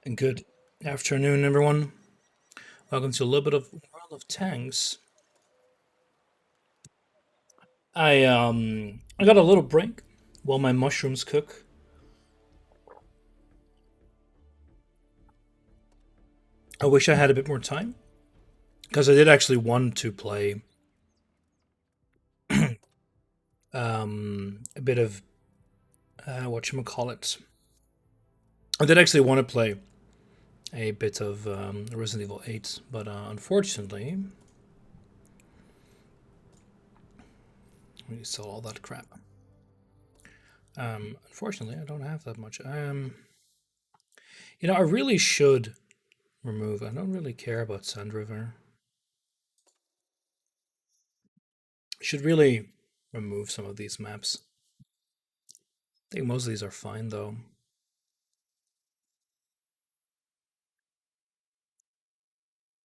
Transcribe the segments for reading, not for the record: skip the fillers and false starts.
And good afternoon, everyone. Welcome to a little bit of World of Tanks. I got a little break while my mushrooms cook. I wish I had a bit more time because I did actually want to play a bit of what you call it. I did actually want to play a bit of Resident Evil 8, but unfortunately, we sell all that crap. Unfortunately, I don't have that much. I really should remove. I don't really care about Sand River. Should really remove some of these maps. I think most of these are fine though.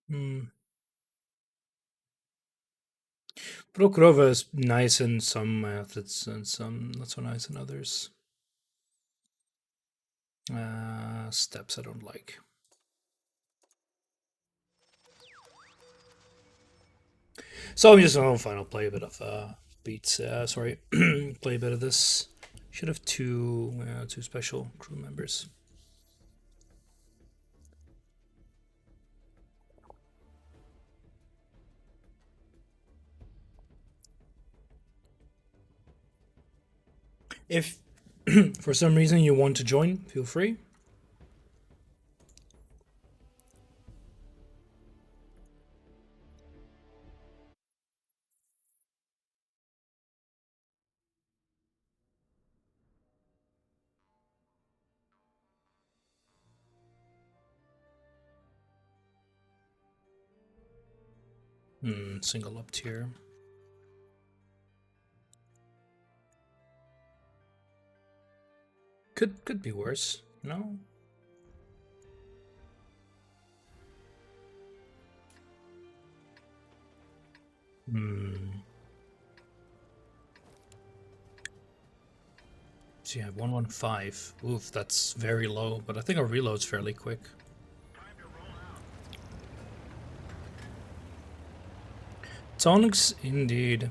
Hmm. Prokrova is nice in some methods and some not so nice in others. Steps I don't like. So I'm just going to final play a bit of beats. Sorry, play a bit of this. Should have two special crew members. If for some reason you want to join, feel free. Single up tier. Could be worse. No. Hmm. So you have 115. Oof, that's very low, but I think our reload's fairly quick. Tonics, indeed.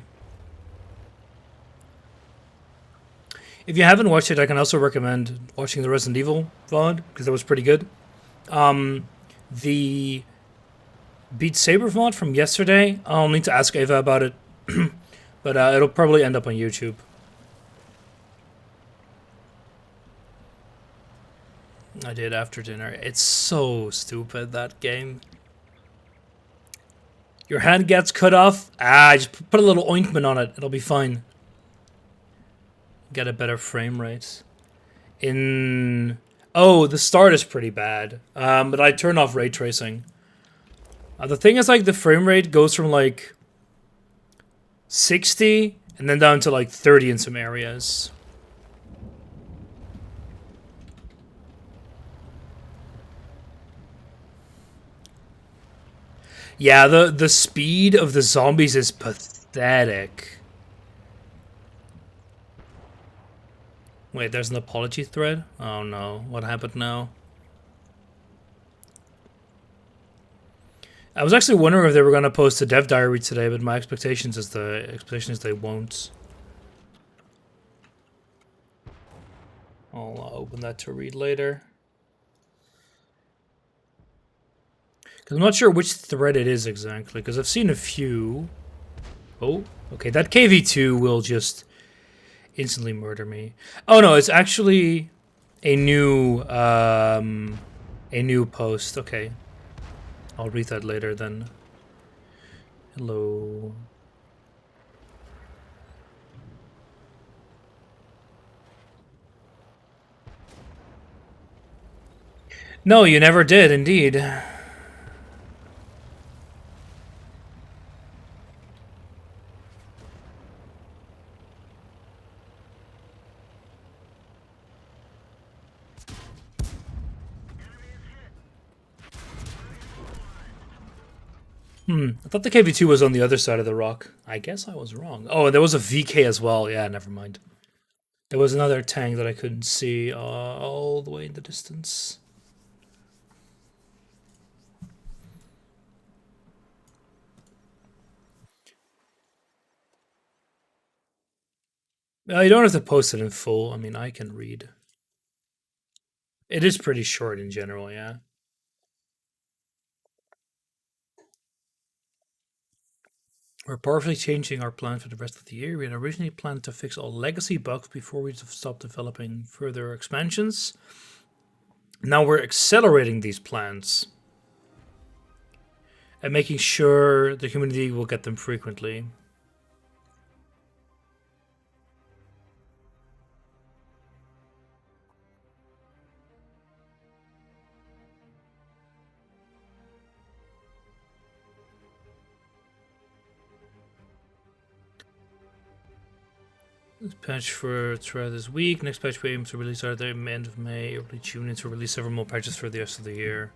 If you haven't watched it, I can also recommend watching the Resident Evil VOD, because that was pretty good. The Beat Saber VOD from yesterday, I'll need to ask Ava about it, but it'll probably end up on YouTube. I did after dinner. It's so stupid, that game. Your hand gets cut off. Just put a little ointment on it. It'll be fine. Get a better frame rate. The start is pretty bad. But I turned off ray tracing. The thing is, like, the frame rate goes from like 60 and then down to like 30 in some areas. Yeah, the speed of the zombies is pathetic. Wait, there's an apology thread? Oh no, what happened now? I was actually wondering if they were going to post a dev diary today, but my expectation is they won't. I'll open that to read later. Because I'm not sure which thread it is exactly, because I've seen a few. Oh, okay, that KV2 will just instantly murder me. Oh no, it's actually a new post. Okay, I'll read that later then. Hello. No, you never did, indeed. I thought the KV2 was on the other side of the rock. I guess I was wrong. Oh, there was a VK as well. Yeah, never mind. There was another tank that I couldn't see all the way in the distance. You don't have to post it in full. I mean, I can read. It is pretty short in general, yeah. We're partially changing our plan for the rest of the year. We had originally planned to fix all legacy bugs before we stop developing further expansions. Now we're accelerating these plans and making sure the community will get them frequently. This patch for throughout this week. Next patch we aim to release either end of May, early June, and to release several more patches for the rest of the year.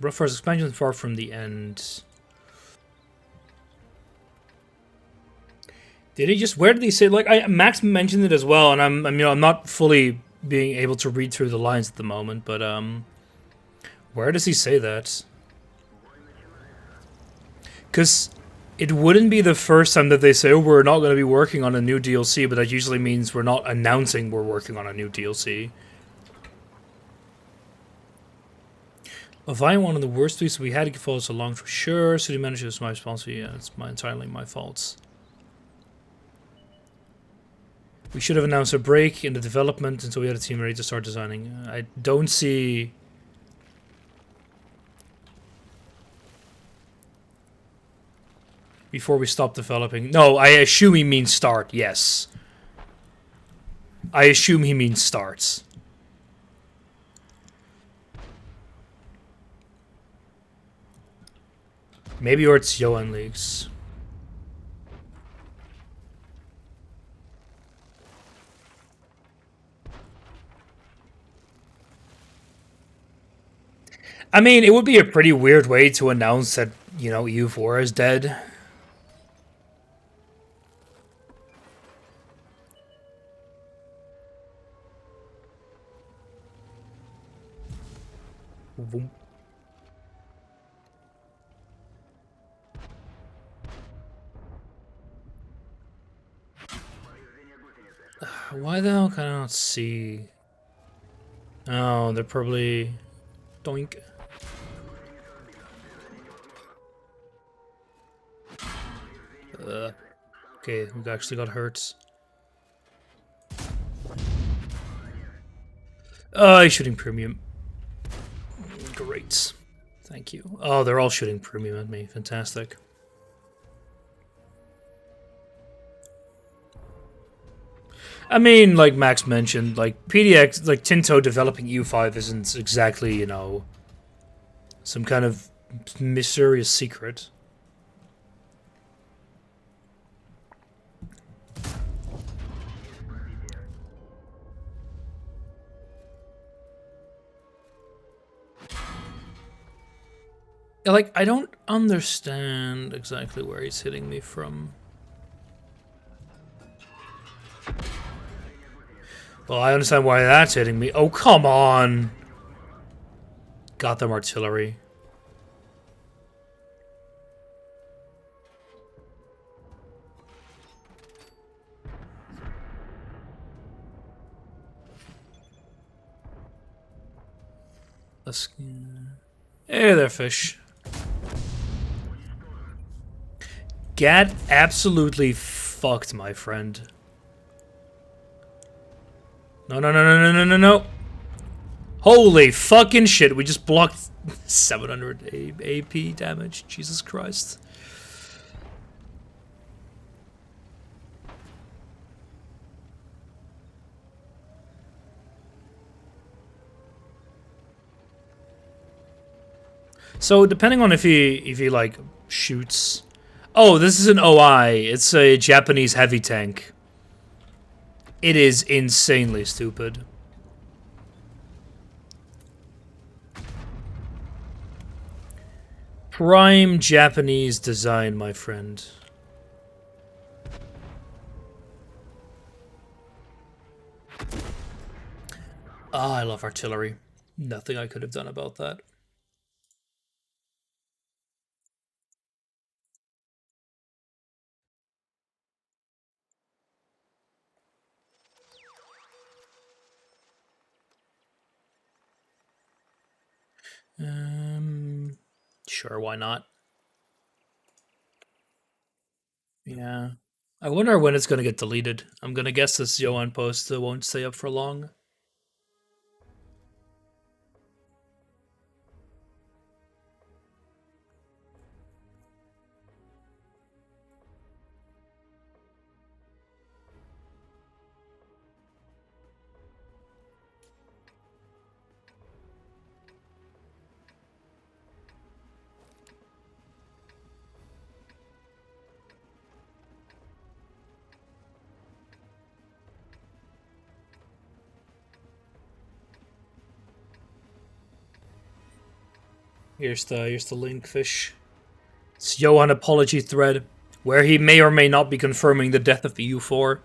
Rough Forest expansion far from the end. Did he just? Where did he say? Like, Max mentioned it as well, and I'm not fully being able to read through the lines at the moment, but where does he say that? Because it wouldn't be the first time that they say, "Oh, we're not going to be working on a new DLC," but that usually means we're not announcing we're working on a new DLC. Vine, one of the worst tweets we had to follow so long for sure. City manager is my responsibility. Yeah, it's entirely my fault. We should have announced a break in the development until we had a team ready to start designing. I don't see. Before we stop developing. No, I assume he means start, yes. I assume he means starts. Maybe or it's Johan Leaks. I mean, it would be a pretty weird way to announce that, you know, EU4 is dead. Why the hell can I not see? Oh, they're probably... Doink. Okay, we actually got hurt. Oh, he's shooting premium. Great. Thank you. Oh, they're all shooting premium at me. Fantastic. I mean, like Max mentioned, like PDX, like Tinto developing EU5 isn't exactly, you know, some kind of mysterious secret. Like, I don't understand exactly where he's hitting me from. Well, I understand why that's hitting me. Oh, come on! Got them artillery. Let's... Hey there, fish. Get absolutely fucked, my friend. No, no, no, no, no, no, no, no. Holy fucking shit, we just blocked 700 AP damage. Jesus Christ. So depending on if he like shoots. Oh, this is an OI. It's a Japanese heavy tank. It is insanely stupid. Prime Japanese design, my friend. Ah, I love artillery. Nothing I could have done about that. Sure, why not? Yeah. I wonder when it's going to get deleted. I'm going to guess this Johan post won't stay up for long. Here's the link, fish. It's Johan apology thread, where he may or may not be confirming the death of the U4.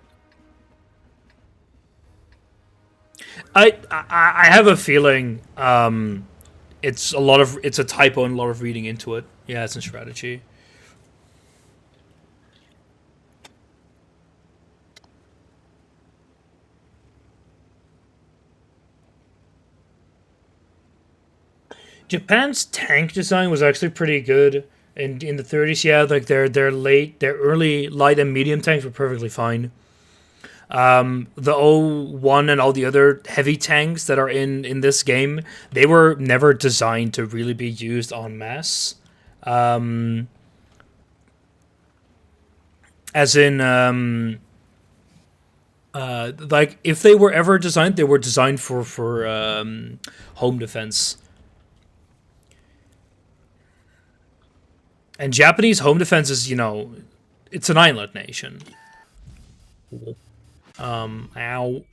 I have a feeling it's a typo and a lot of reading into it. Yeah, it's in strategy. Japan's tank design was actually pretty good in the 30s. Yeah, like their early light and medium tanks were perfectly fine. The O1 and all the other heavy tanks that are in this game, they were never designed to really be used en masse. As in, like if they were ever designed, they were designed for home defense. And Japanese home defense is, it's an island nation. Ow.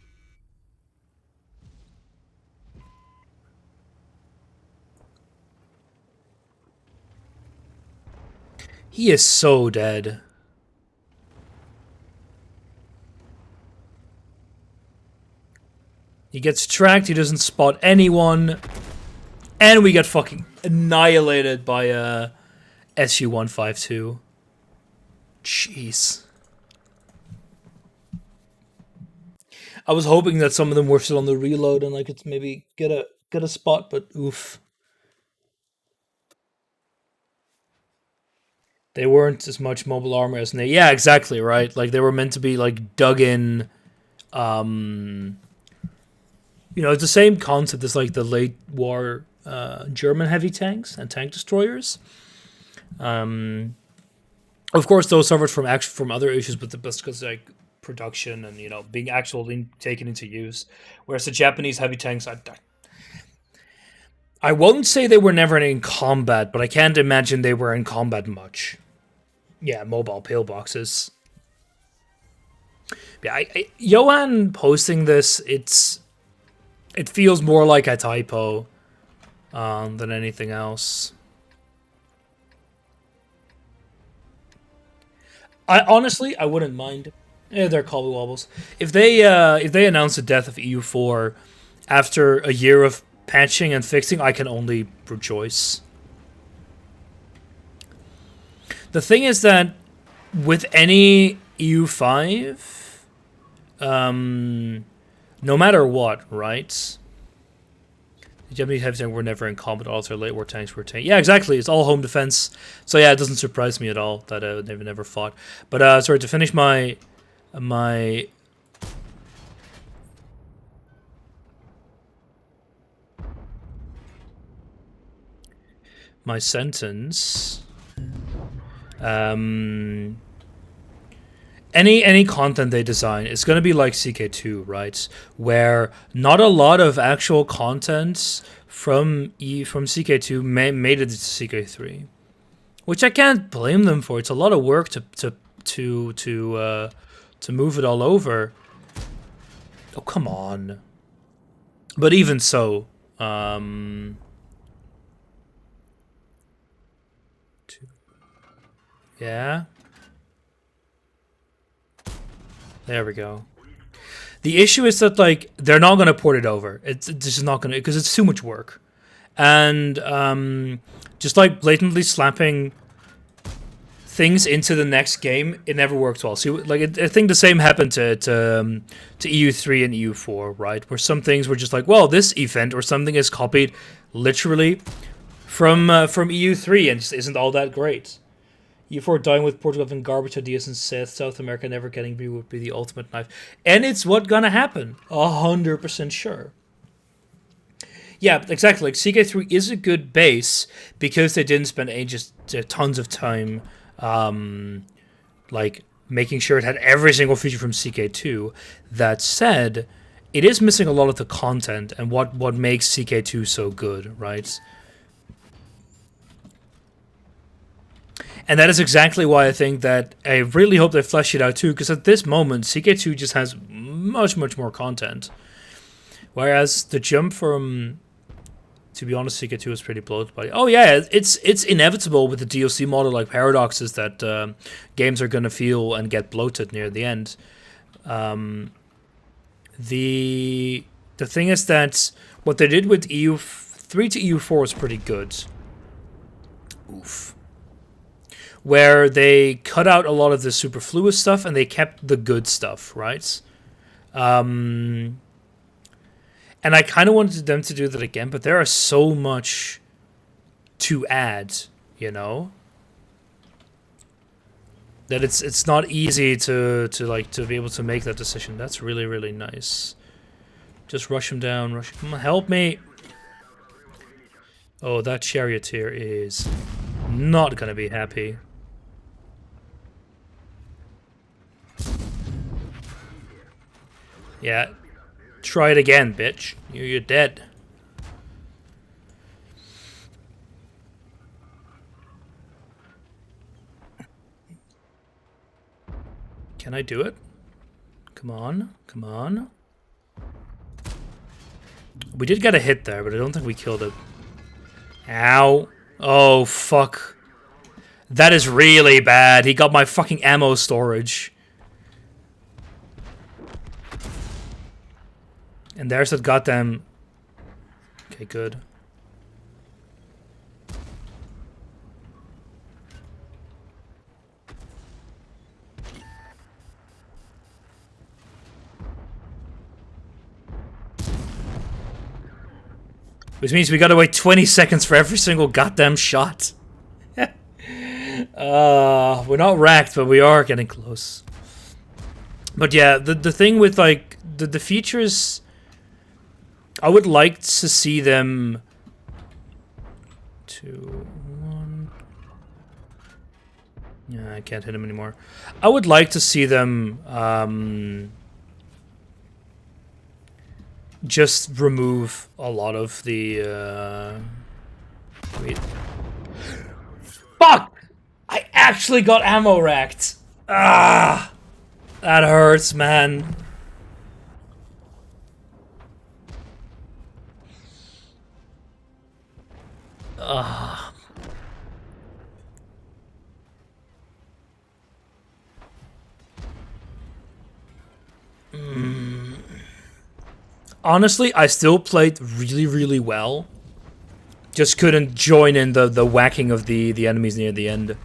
He is so dead. He gets tracked, he doesn't spot anyone. And we get fucking annihilated by SU-152. Jeez. I was hoping that some of them were still on the reload and I could maybe get a spot, but oof. They weren't as much mobile armor as they. Yeah, exactly, right? Like they were meant to be like dug in. It's the same concept as like the late war German heavy tanks and tank destroyers. Of course, those suffered from other issues, but that's because like production and being actually taken into use. Whereas the Japanese heavy tanks, I won't say they were never in combat, but I can't imagine they were in combat much. Yeah, mobile pillboxes. Yeah, Johan posting this, it feels more like a typo than anything else. I wouldn't mind. They're cobble wobbles. If they announce the death of EU4 after a year of patching and fixing, I can only rejoice. The thing is that with any EU5, no matter what, right? The Japanese heavy tanks were never in combat. All their late war tanks were tank. Yeah, exactly. It's all home defense. So yeah, it doesn't surprise me at all that they've never fought. But sorry, to finish my sentence. Any content they design, it's going to be like CK2, right? Where not a lot of actual content from CK2 made it to CK3, which I can't blame them for. It's a lot of work to move it all over. Oh, come on. But even so, yeah. There we go. The issue is that like they're not gonna port it over. It's just not gonna, because it's too much work, and just like blatantly slapping things into the next game, it never works well. See, like I think the same happened to EU3 and EU4, right? Where some things were just like, well, this event or something is copied literally from EU3 and just isn't all that great. EU4 dying with Portugal having garbage ideas and South America never getting B would be the ultimate knife, and it's what gonna happen. 100% sure. Yeah, exactly. Like CK3 is a good base because they didn't spend ages, tons of time, like making sure it had every single feature from CK2. That said, it is missing a lot of the content and what makes CK2 so good, right? And that is exactly why I think that I really hope they flesh it out too, because at this moment, CK2 just has much more content. Whereas the jump from, to be honest, CK2 is pretty bloated. But oh yeah, it's inevitable with the DLC model like Paradoxes that games are gonna feel and get bloated near the end. The thing is that what they did with EU3 to EU4 was pretty good. Oof. Where they cut out a lot of the superfluous stuff and they kept the good stuff, right? And I kind of wanted them to do that again, but there are so much to add, you know, that it's not easy to be able to make that decision. That's really nice. Just rush him down. Rush. Come on, help me. Oh, that charioteer is not gonna be happy. Yeah. Try it again, bitch. You're dead. Can I do it? Come on. Come on. We did get a hit there, but I don't think we killed it. Ow. Oh, fuck. That is really bad. He got my fucking ammo storage. And there's that goddamn... Okay, good. Which means we gotta wait 20 seconds for every single goddamn shot. We're not racked, but we are getting close. But yeah, the thing with like the features, I would like to see them. 2, 1. Yeah, I can't hit him anymore. I would like to see them just remove a lot of the. Wait. Fuck! I actually got ammo racked. Ah, that hurts, man. Ah. Honestly, I still played really well. Just couldn't join in the whacking of the enemies near the end.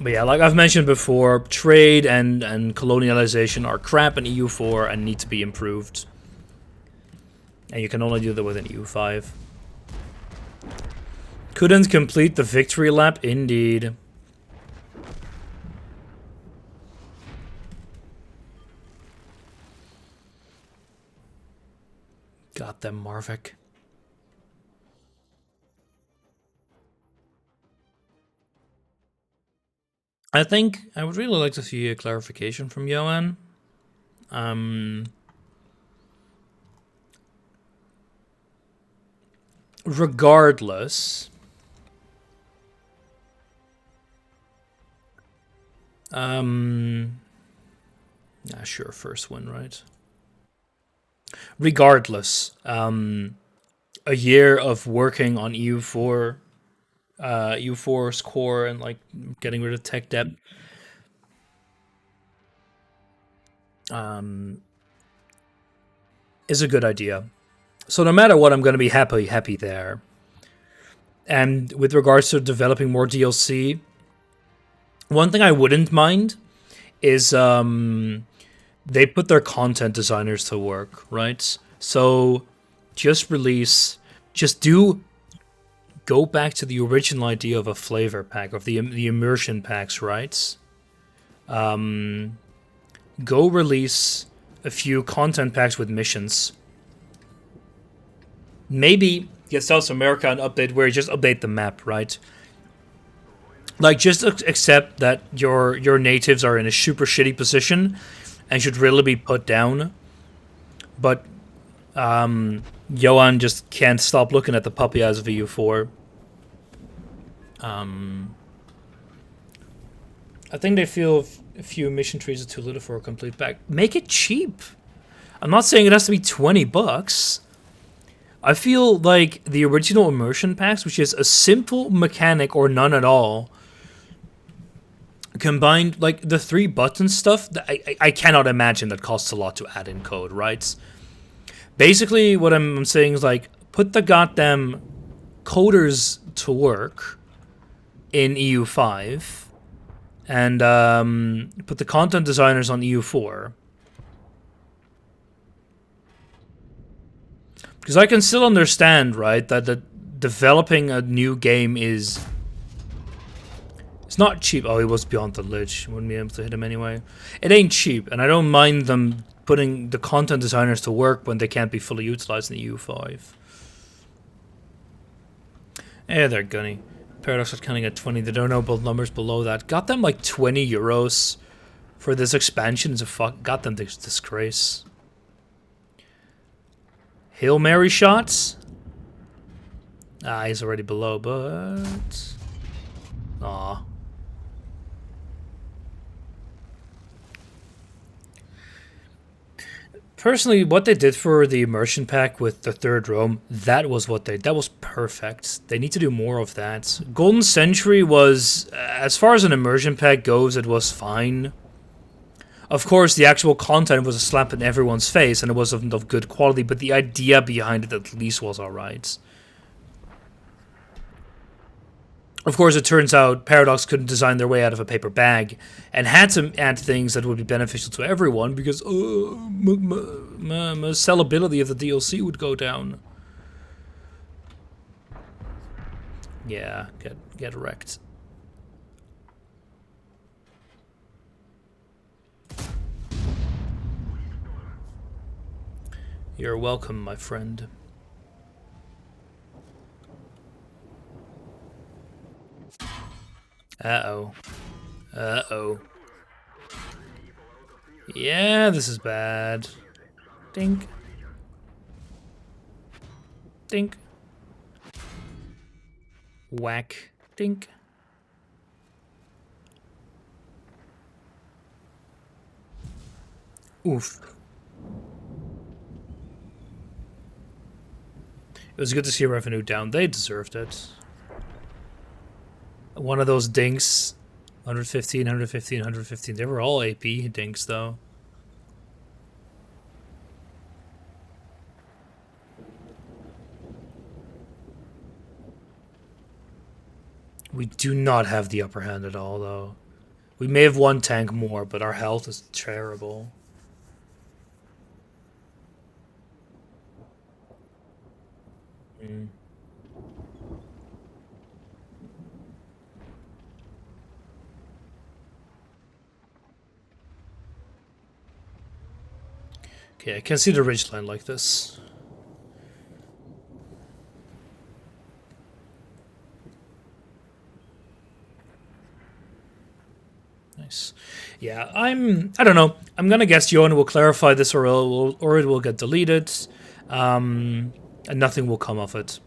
But yeah, like I've mentioned before, trade and colonialization are crap in EU4 and need to be improved. And you can only do that with an EU5. Couldn't complete the victory lap, indeed. Got them, Marvik. I think I would really like to see a clarification from Johan. Regardless, yeah, sure, first win, right? Regardless, a year of working on EU4, EU4's core and like getting rid of tech debt, is a good idea. So no matter what, I'm going to be happy there. And with regards to developing more DLC, one thing I wouldn't mind is they put their content designers to work, right? So just go back to the original idea of a flavor pack, of the immersion packs, right? Go release a few content packs with missions. Maybe get South America an update where you just update the map, right? Like, just accept that your natives are in a super shitty position and should really be put down. But Johan just can't stop looking at the puppy eyes of EU4. I think they feel a few mission trees are too little for a complete pack. Make it cheap. I'm not saying it has to be $20. I feel like the original immersion packs, which is a simple mechanic or none at all, combined, like, the 3 button stuff, I cannot imagine that costs a lot to add in code, right? Basically, what I'm saying is, like, put the goddamn coders to work in EU5, and put the content designers on EU4. Because I can still understand, right, that developing a new game is... It's not cheap. Oh, he was beyond the lich. Wouldn't be able to hit him anyway. It ain't cheap, and I don't mind them putting the content designers to work when they can't be fully utilized in the EU5. Yeah, they're gunny. Paradox is counting at 20. They don't know both numbers below that. Got them like 20 euros for this expansion. It's a got them this disgrace. Hail Mary shots. Ah, he's already below, but... Aw. Personally, what they did for the immersion pack with the third Rome, that was perfect. They need to do more of that. Golden Century was, as far as an immersion pack goes, it was fine. Of course, the actual content was a slap in everyone's face, and it wasn't of good quality, but the idea behind it at least was alright. Of course, it turns out Paradox couldn't design their way out of a paper bag, and had to add things that would be beneficial to everyone, because sellability of the DLC would go down. Yeah, get wrecked. You're welcome, my friend. Uh-oh. Uh-oh. Yeah, this is bad. Dink. Dink. Whack. Dink. Oof. It was good to see revenue down. They deserved it. One of those dinks. 115, 115, 115. They were all AP dinks, though. We do not have the upper hand at all, though. We may have one tank more, but our health is terrible. Okay, I can see the ridgeline like this. Nice. Yeah, I don't know. I'm gonna guess Johan will clarify this, or it will get deleted, and nothing will come of it.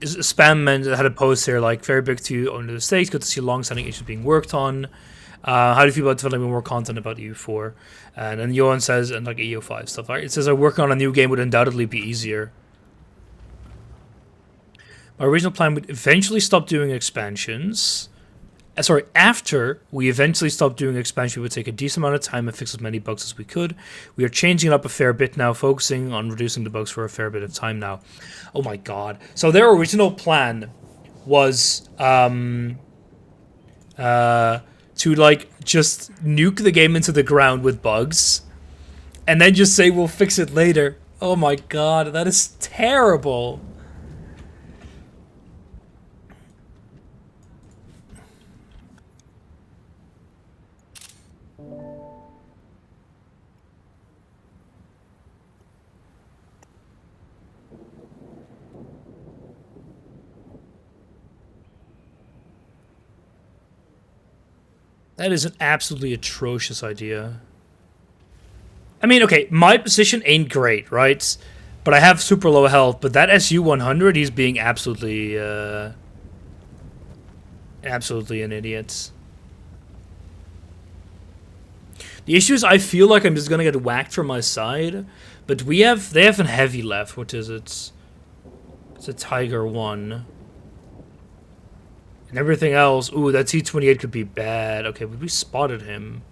Spam had a post here like, very big to own the stakes, good to see long-standing issues being worked on. How do you feel about developing more content about EU4? And then Johan says, and like EU5 stuff, right? It says, working on a new game would undoubtedly be easier. My original plan would eventually stop doing expansions, Sorry, after we eventually stopped doing expansion, we would take a decent amount of time and fix as many bugs as we could. We are changing it up a fair bit now, focusing on reducing the bugs for a fair bit of time now. Oh my god. So their original plan was to like just nuke the game into the ground with bugs and then just say we'll fix it later. Oh my god, that is terrible. That is an absolutely atrocious idea. I mean, okay, my position ain't great, right? But I have super low health, but that SU-100, he's being absolutely, absolutely an idiot. The issue is I feel like I'm just gonna get whacked from my side, but they have a heavy left. What is it? It's a Tiger 1. And everything else, ooh, that T-28 could be bad. Okay, but we spotted him.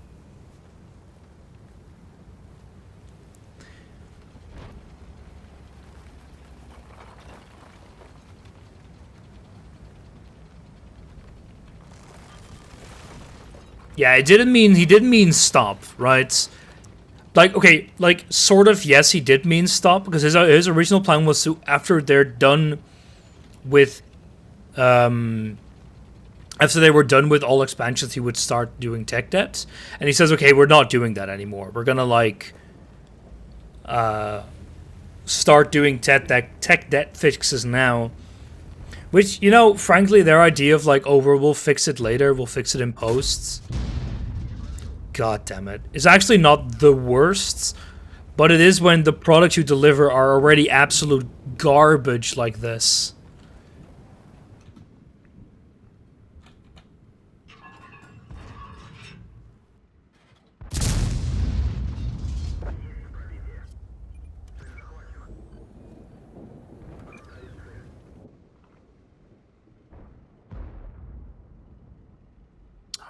Yeah, he didn't mean stop, right? Like, okay, like, sort of, yes, he did mean stop, because his original plan was to, after they're done with, after they were done with all expansions, he would start doing tech debt. And he says, okay, we're not doing that anymore. We're gonna, like, start doing tech debt fixes now. Which, you know, frankly, their idea of, like, oh, we'll fix it later, we'll fix it in posts. God damn it. It's actually not the worst, but it is when the products you deliver are already absolute garbage like this.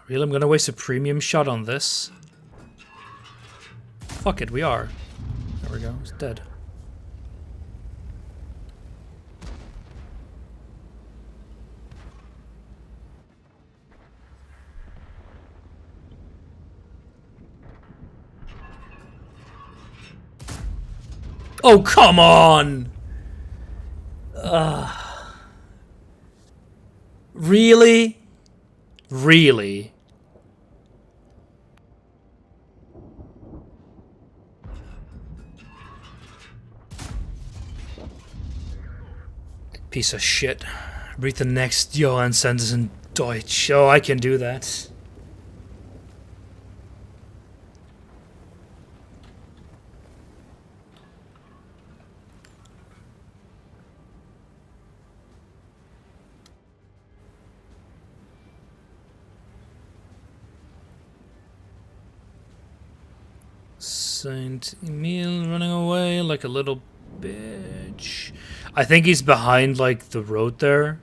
Really, I'm gonna waste a premium shot on this. Fuck it, we are. There we go, it's dead. Oh, come on! Really? Really? Piece of shit. Read the next Johann sentence in Deutsch. Oh, I can do that. Saint Emile running away like a little bitch. I think he's behind, like, the road there.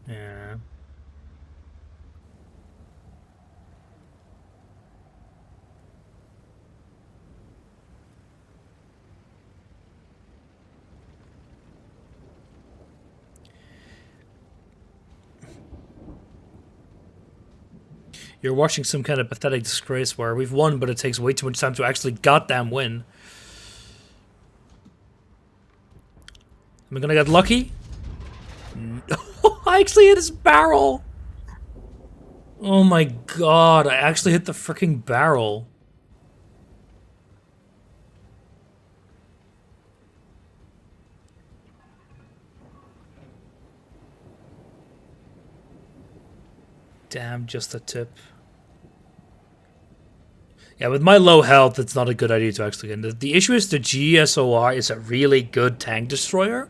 Yeah. You're watching some kind of pathetic disgrace where we've won, but it takes way too much time to actually goddamn win. Am I gonna get lucky? I actually hit his barrel! Oh my god, I actually hit the freaking barrel. Damn, just a tip. Yeah, with my low health, it's not a good idea to actually get. The issue is the GSOR is a really good tank destroyer.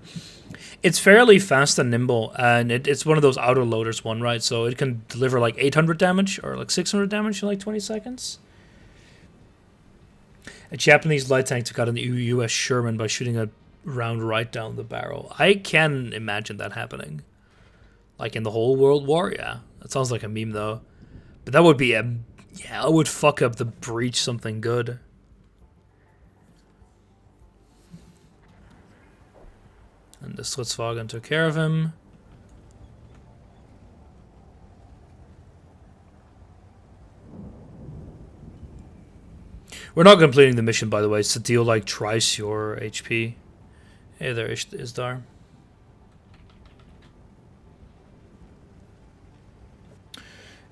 It's fairly fast and nimble, and it's one of those auto-loaders one, right? So it can deliver like 800 damage or like 600 damage in like 20 seconds. A Japanese light tank took out an US Sherman by shooting a round right down the barrel. I can imagine that happening. Like in the whole World War, yeah. That sounds like a meme though. But that would be a... Yeah, it would fuck up the breach something good. And the Slutzwagen took care of him. We're not completing the mission, by the way. It's to deal like twice your HP. Hey there, Isdar.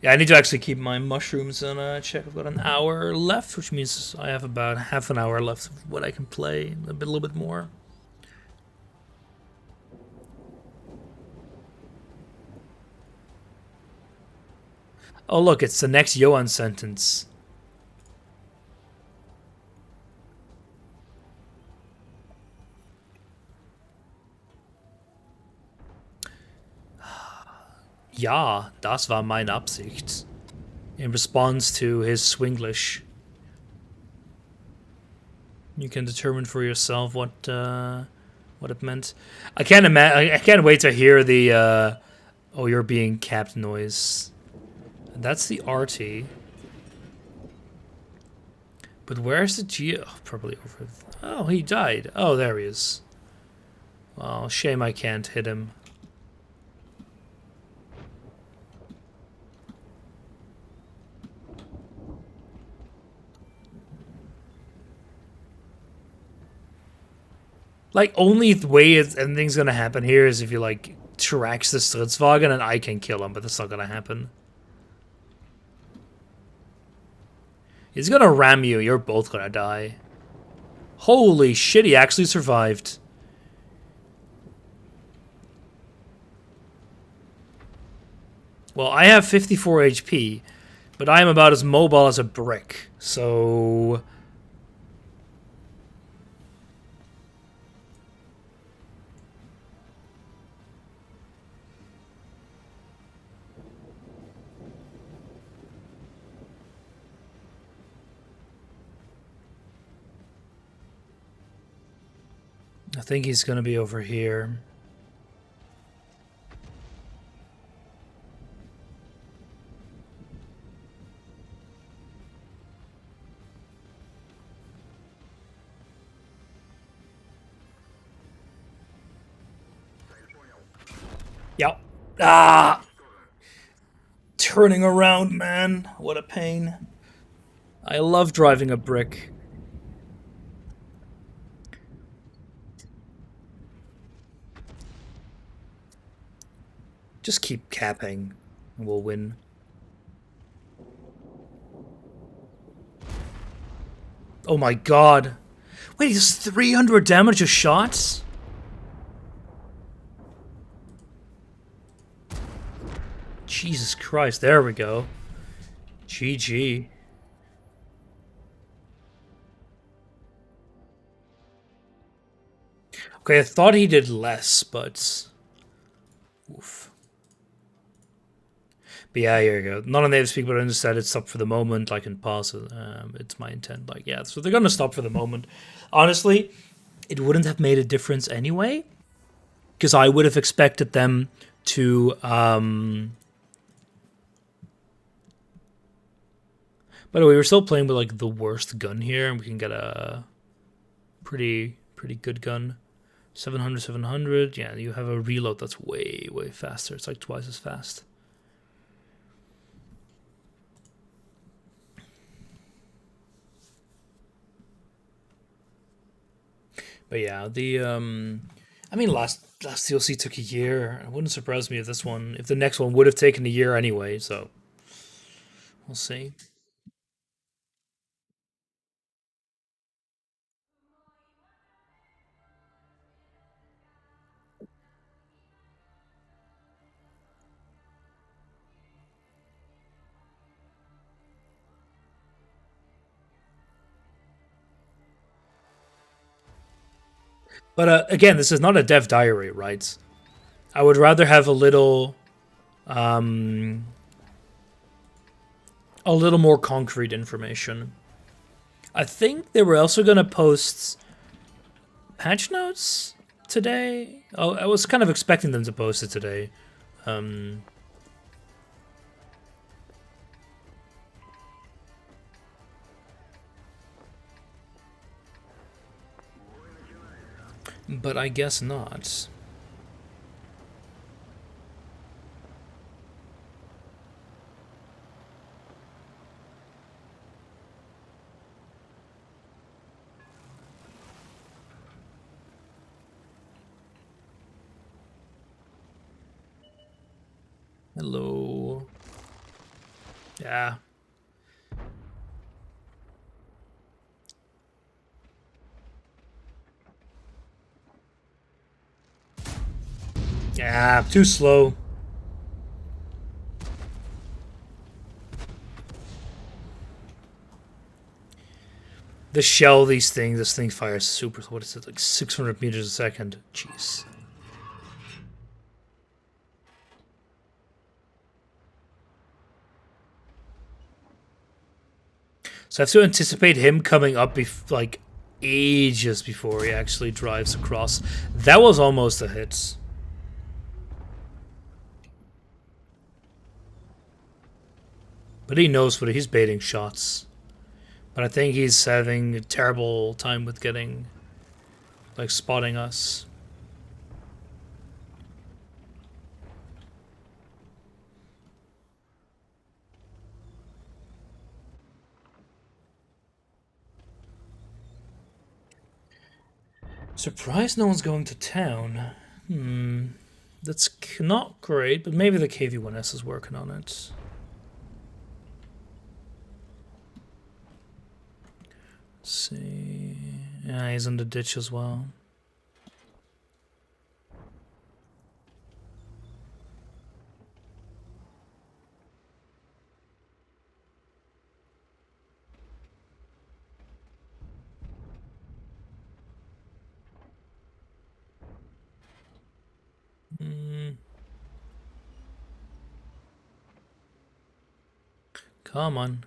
Yeah, I need to actually keep my mushrooms on check. I've got an hour left, which means I have about half an hour left of what I can play. A little bit more. Oh look, it's the next Johan sentence. Ja, das war meine Absicht. In response to his Swinglish. You can determine for yourself what it meant. I can't wait to hear the oh, you're being capped noise. That's the RT. But where's the G? Oh, probably over. Oh, he died. Oh, there he is. Well, shame I can't hit him. Like, only the way anything's gonna happen here is if you, like, tracks the Stritzwagen and I can kill him, but that's not gonna happen. He's gonna ram you, you're both gonna die. Holy shit, he actually survived. Well, I have 54 HP, but I am about as mobile as a brick, so... I think he's gonna be over here. Yep. Ah! Turning around, man. What a pain. I love driving a brick. Just keep capping, and we'll win. Oh my god. Wait, he does 300 damage a shot? Jesus Christ, there we go. GG. Okay, I thought he did less, but... Oof. But yeah, here you go. None of native speak, but I understand it's stopped for the moment. I can pause it. It's my intent. Like, yeah, so they're gonna stop for the moment. Honestly, it wouldn't have made a difference anyway, because I would have expected them to... By the way, we're still playing with like the worst gun here, and we can get a pretty good gun. 700, 700. Yeah, you have a reload that's way faster. It's like twice as fast. But yeah, the I mean, last DLC took a year. It wouldn't surprise me if the next one would have taken a year anyway. So we'll see. But again, this is not a dev diary, right? I would rather have a little more concrete information. I think they were also going to post patch notes today? Oh, I was kind of expecting them to post it today. But I guess not. Hello. Yeah. Yeah, too slow. The shell, this thing fires super. What is it, like 600 meters a second? Jeez. So I have to anticipate him coming up like ages before he actually drives across. That was almost a hit. But he knows what he's baiting shots. But I think he's having a terrible time with getting, like, spotting us. Surprised no one's going to town. That's not great, but maybe the KV-1S is working on it. Let's see. Yeah, he's in the ditch as well. Come on.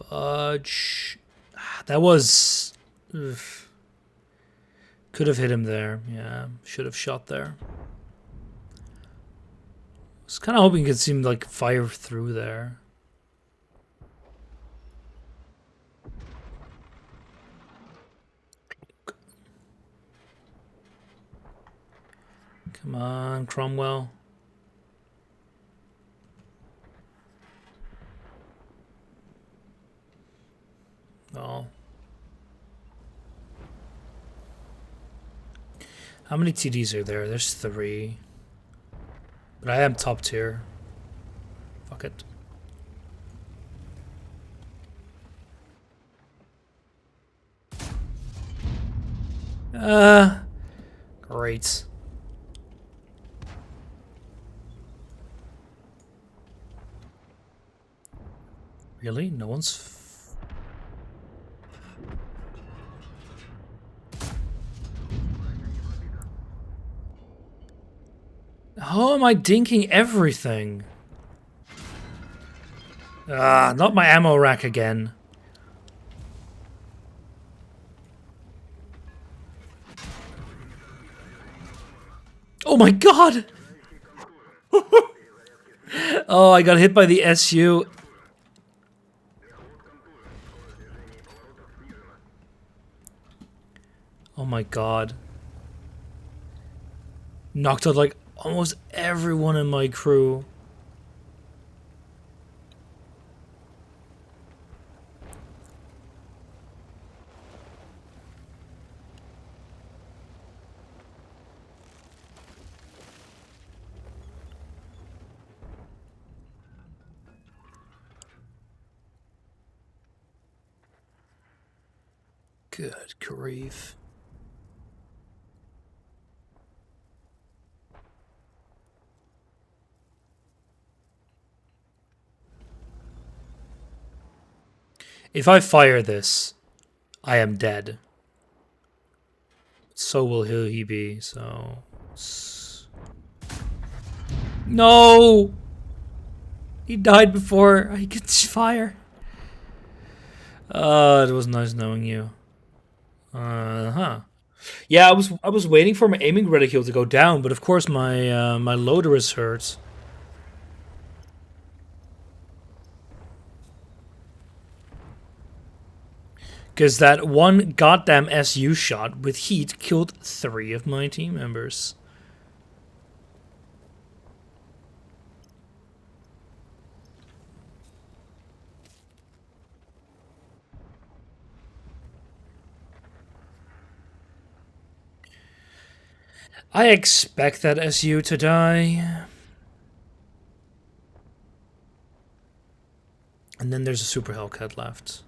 Fudge. That was... Oof. Could have hit him there. Yeah, should have shot there. I was kind of hoping you could see him, like, fire through there. Come on, Cromwell. Oh. How many TDs are there? There's 3. But I am top tier. Fuck it. Great. Really? No one's... How am I dinking everything? Not my ammo rack again. Oh my god! Oh, I got hit by the SU. Oh my god. Knocked out like almost everyone in my crew. Good grief. If I fire this, I am dead. So will he be, so... No! He died before I could fire. It was nice knowing you. Huh. Yeah, I was waiting for my aiming reticule to go down, but of course my my loader is hurt. Because that one goddamn SU shot with heat killed 3 of my team members. I expect that SU to die. And then there's a Super Hellcat left.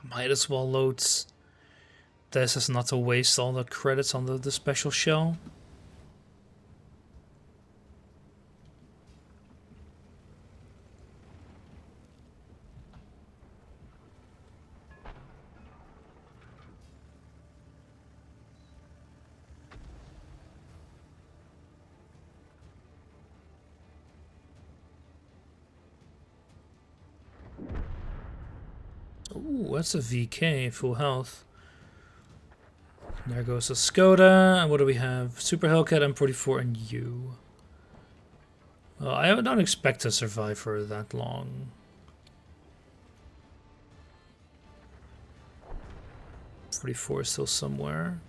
Might as well load this as not to waste all the credits on the special shell. Ooh, that's a VK, full health. There goes a Skoda. And what do we have? Super Hellcat, M44, and you. Well, I don't expect to survive for that long. 44 is still somewhere.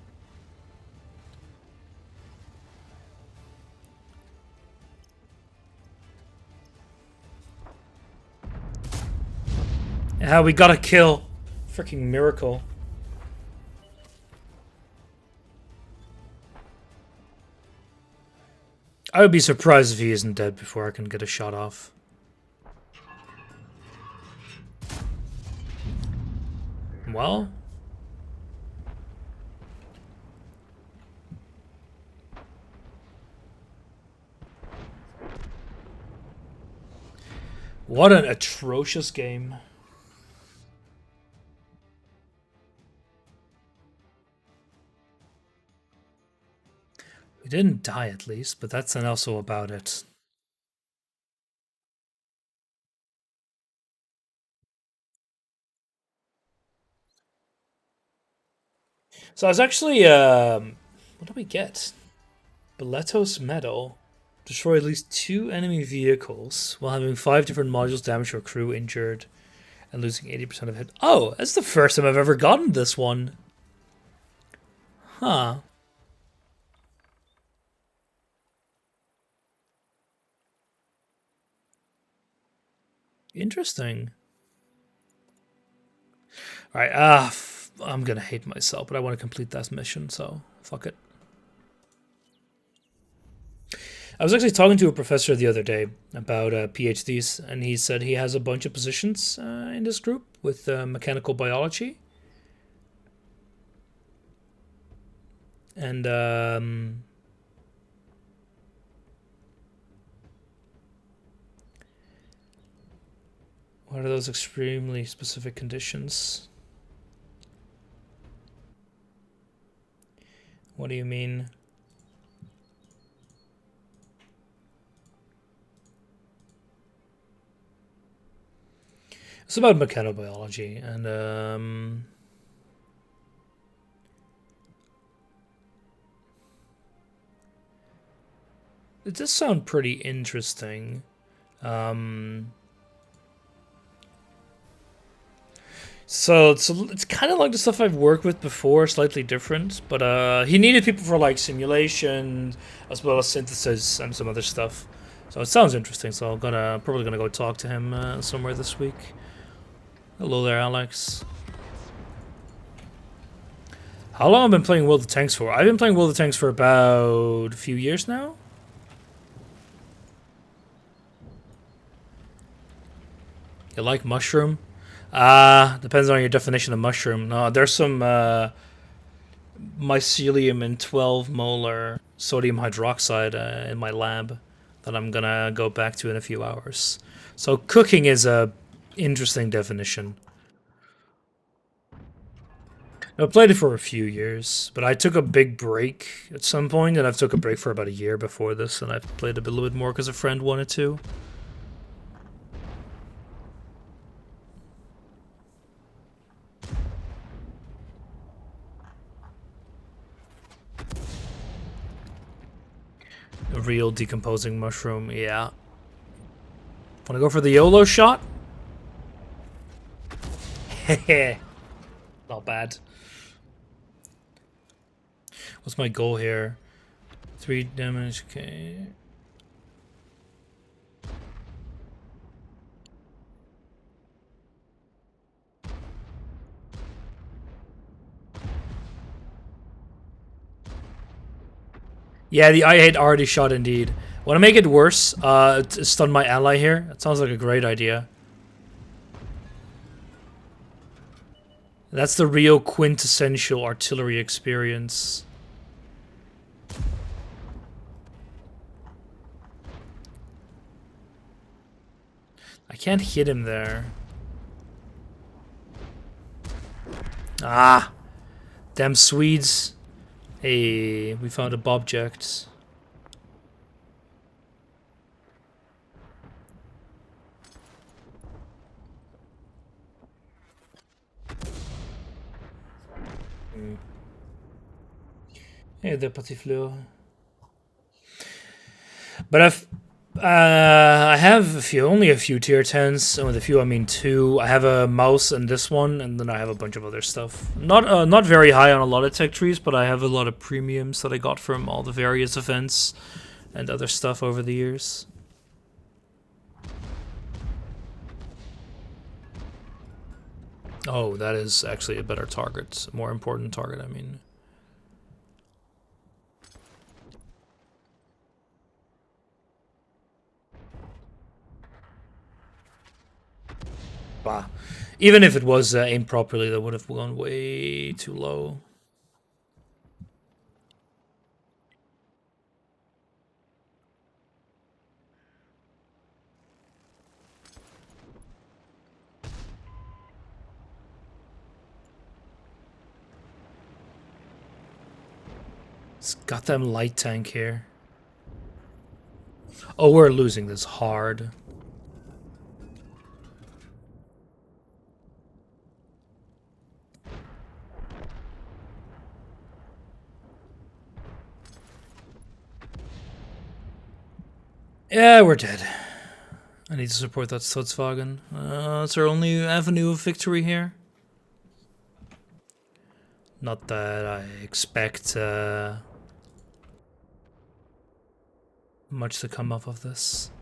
Yeah, we got a kill. Freaking miracle. I would be surprised if he isn't dead before I can get a shot off. Well. What an atrocious game. We didn't die at least, but that's also about it. So I was actually, what do we get? Boletos Medal. Destroy at least 2 enemy vehicles while having 5 different modules damaged or crew injured and losing 80% of hit. Oh, that's the first time I've ever gotten this one. Huh. Interesting. Alright, I'm gonna hate myself, but I want to complete that mission, so fuck it. I was actually talking to a professor the other day about PhDs, and he said he has a bunch of positions in this group with mechanical biology. And what are those extremely specific conditions? What do you mean? It's about mechanobiology, and it does sound pretty interesting. So it's kind of like the stuff I've worked with before, slightly different. But he needed people for like simulation as well as synthesis and some other stuff. So it sounds interesting. So I'm probably gonna go talk to him somewhere this week. Hello there, Alex. How long have I been playing World of Tanks for? I've been playing World of Tanks for about a few years now. You like mushroom? Depends on your definition of mushroom. No, there's some mycelium and 12 molar sodium hydroxide in my lab. that I'm gonna go back to in a few hours. So cooking is a interesting definition. I played it for a few years, but I took a big break at some point, and I've took a break for about a year before this, and I've played a little bit more because a friend wanted to. A real decomposing mushroom, yeah. Wanna go for the YOLO shot? Heh. Not bad. What's my goal here? 3 damage, okay. Yeah, the I-8 already shot indeed. Want to make it worse? Stun my ally here? That sounds like a great idea. That's the real quintessential artillery experience. I can't hit him there. Ah! Damn Swedes. Hey, we found a bobject. Hey there, petit fleur. But I have a few, only a few tier 10s, and with a few I mean 2. I have a mouse and this one, and then I have a bunch of other stuff. Not very high on a lot of tech trees, but I have a lot of premiums that I got from all the various events and other stuff over the years. Oh, that is actually a better target, a more important target, I mean. Bah. Even if it was aimed properly, that would have gone way too low. This goddamn light tank here. Oh, we're losing this hard. Yeah, we're dead. I need to support that Stutzwagen. It's our only avenue of victory here. Not that I expect much to come off of this.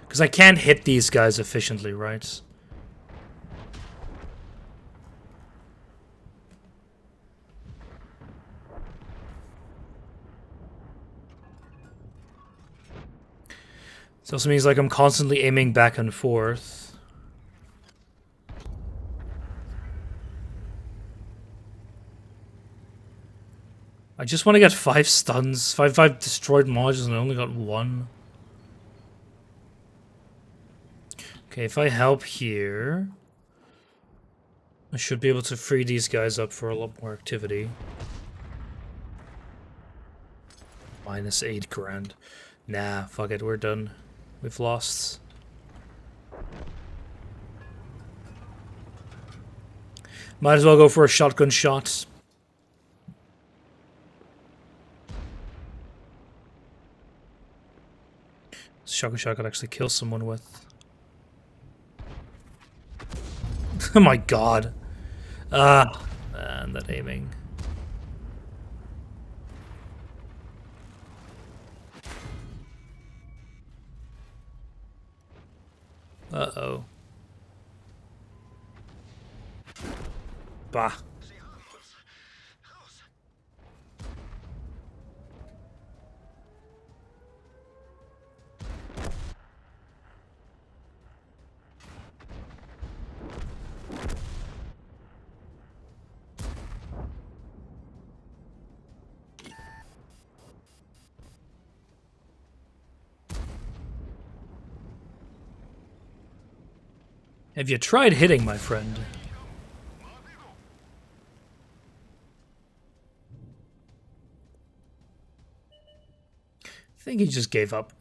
Because I can't hit these guys efficiently, right? This also means like I'm constantly aiming back and forth. I just want to get 5 stuns, 5 destroyed modules, and I only got 1. Okay, if I help here, I should be able to free these guys up for a lot more activity. Minus 8 grand. Nah, fuck it, we're done. We've lost. Might as well go for a shotgun shot. Shotgun shot could actually kill someone with. Oh my god. Ah, man, that aiming. Uh-oh. Bah. Have you tried hitting, my friend? I think he just gave up.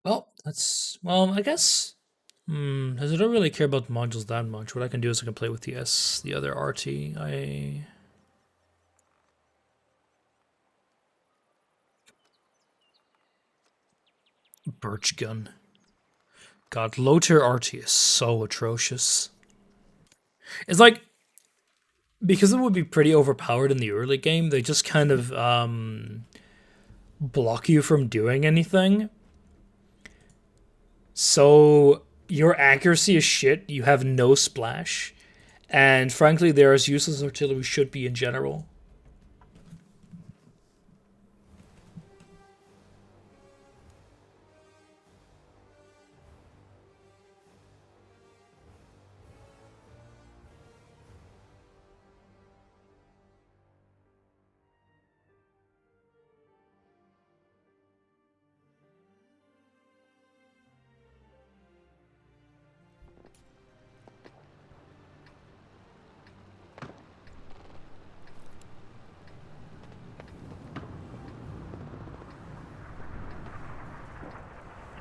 Well, that's... Well, I guess... as I don't really care about modules that much, what I can do is I can play with the other RT. Birch gun. God, low tier RT is so atrocious. It's like, because it would be pretty overpowered in the early game, they just kind of block you from doing anything. So your accuracy is shit, you have no splash, and frankly, they're as useless as artillery should be in general.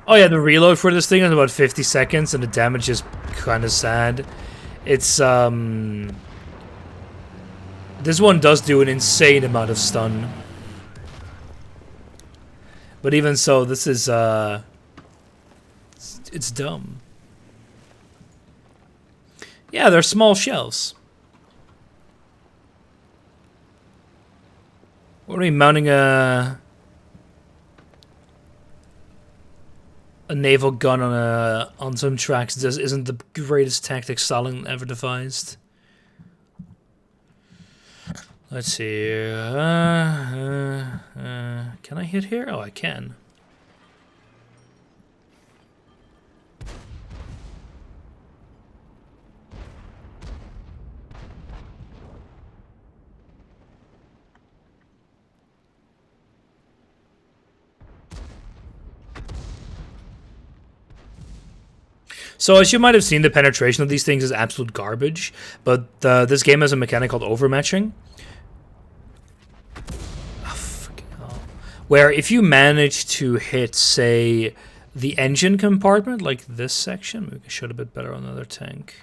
Oh yeah, the reload for this thing is about 50 seconds, and the damage is kind of sad. It's, this one does do an insane amount of stun. But even so, this is, it's dumb. Yeah, they're small shells. What are we mounting a naval gun on some tracks? This isn't the greatest tactic Stalin ever devised. Let's see. Can I hit here? Oh, I can. So as you might have seen, the penetration of these things is absolute garbage, but this game has a mechanic called overmatching. Where if you manage to hit, say, the engine compartment, like this section, maybe we can show it a bit better on another tank.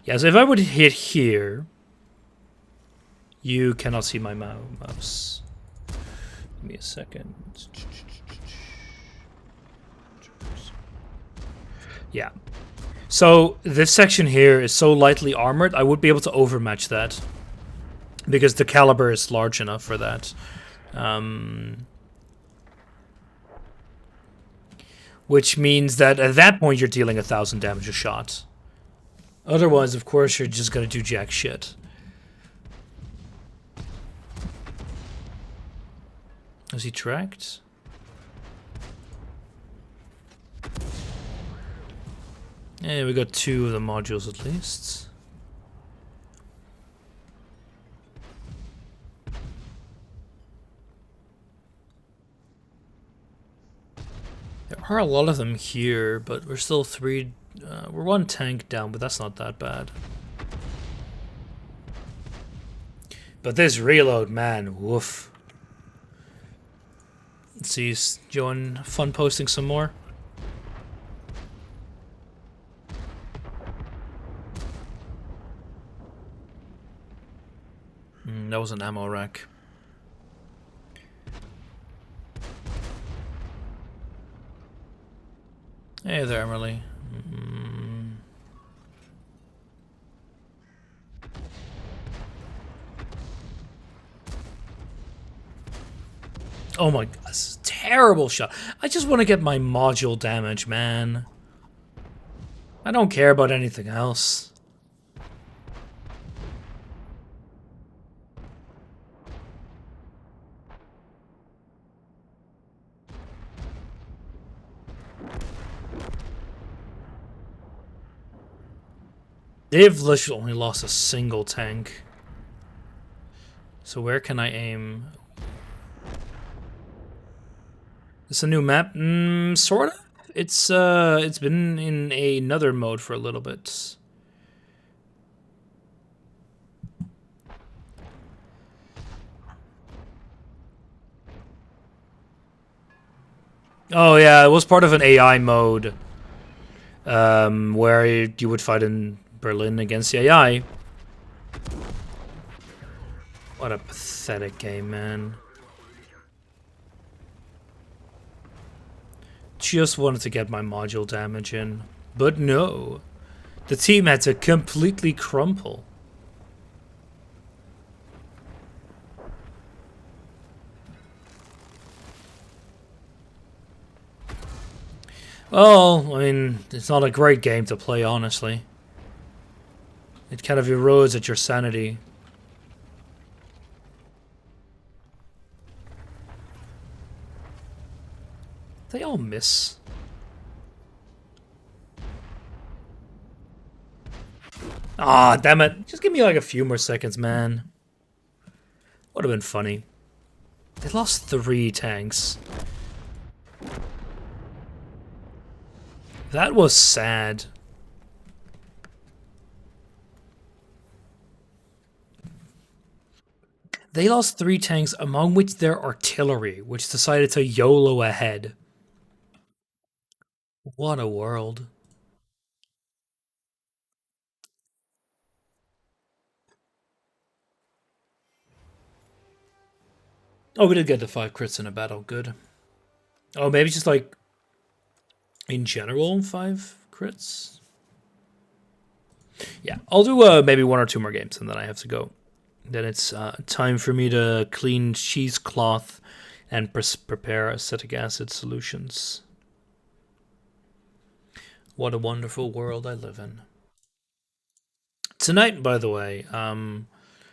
Yeah, so if I would hit here, you cannot see my mouse. Give me a second. Yeah. So this section here is so lightly armored, I would be able to overmatch that. Because the caliber is large enough for that. Which means that at that point you're dealing 1,000 damage a shot. Otherwise, of course, you're just gonna do jack shit. Is he tracked? Yeah, we got 2 of the modules at least. There are a lot of them here, but we're still 3... we're 1 tank down, but that's not that bad. But this reload, man, woof. Let's see, is Joan fun posting some more? That was an ammo rack. Hey there, Emily. Oh my god, this is a terrible shot. I just want to get my module damage, man. I don't care about anything else. They've literally only lost a single tank. So where can I aim? It's a new map? Sort of. It's been in another mode for a little bit. Oh yeah, it was part of an AI mode. Where you would fight in Berlin against the AI. What a pathetic game, man. Just wanted to get my module damage in. But no. The team had to completely crumple. Well, I mean, it's not a great game to play, honestly. It kind of erodes at your sanity. They all miss. Ah, damn it. Just give me like a few more seconds, man. Would have been funny. They lost 3 tanks. That was sad. They lost 3 tanks, among which their artillery, which decided to YOLO ahead. What a world. Oh, we did get the 5 crits in a battle. Good. Oh, maybe just like in general 5 crits? Yeah, I'll do maybe 1 or 2 more games and then I have to go. Then it's time for me to clean cheesecloth and prepare acetic acid solutions. What a wonderful world I live in. Tonight, by the way,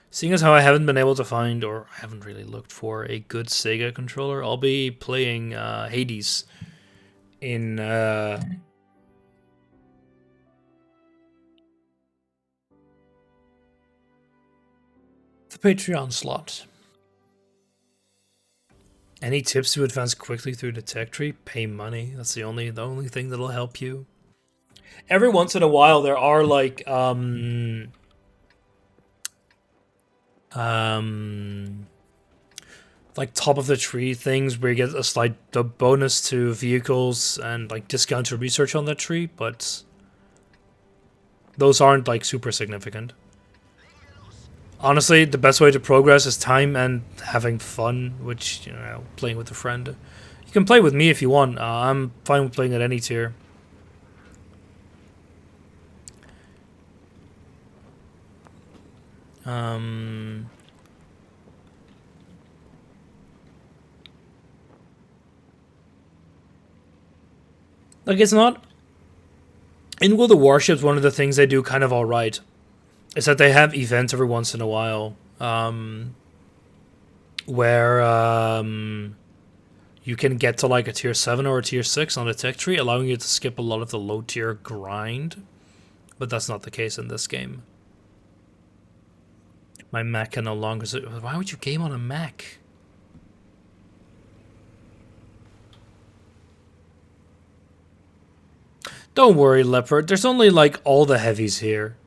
seeing as how I haven't been able to find, or I haven't really looked for, a good Sega controller, I'll be playing Hades in the Patreon slot. Any tips to advance quickly through the tech tree? Pay money. That's the only thing that'll help you. Every once in a while, there are like like top of the tree things where you get a slight bonus to vehicles and like discount to research on that tree, but those aren't like super significant. Honestly, the best way to progress is time and having fun, which, you know, playing with a friend. You can play with me if you want. I'm fine with playing at any tier. Like, it's not... In World of Warships, one of the things they do kind of alright is that they have events every once in a while where you can get to like a tier 7 or a tier 6 on the tech tree, allowing you to skip a lot of the low tier grind. But that's not the case in this game. My Mac can no longer... Why would you game on a Mac? Don't worry, Leopard. There's only like all the heavies here.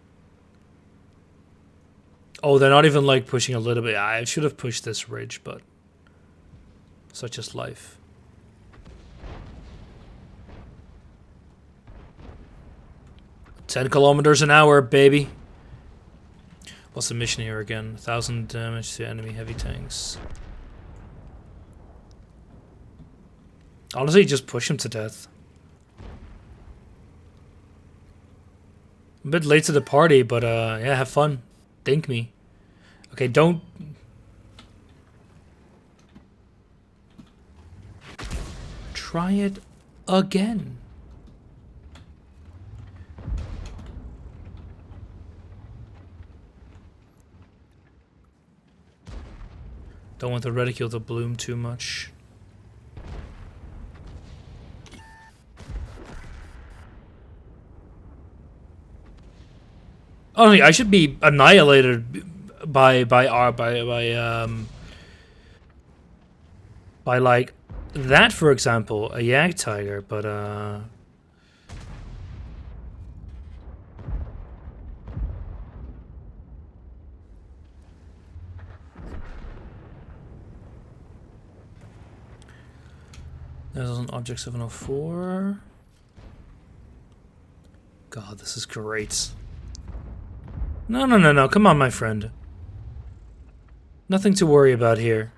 Oh, they're not even like pushing a little bit. I should have pushed this ridge, but such is life. "10 kilometers an hour, baby." What's the mission here again? 1,000 damage to enemy heavy tanks. Honestly, just push him to death. A bit late to the party, but yeah, have fun. Dink me. Okay, don't... Try it again. Don't want the reticule to bloom too much. Honestly, I should be annihilated by like that, for example, a Yag Tiger, but there's an Object 704. God, this is great. No, no, no, no, come on, my friend. Nothing to worry about here.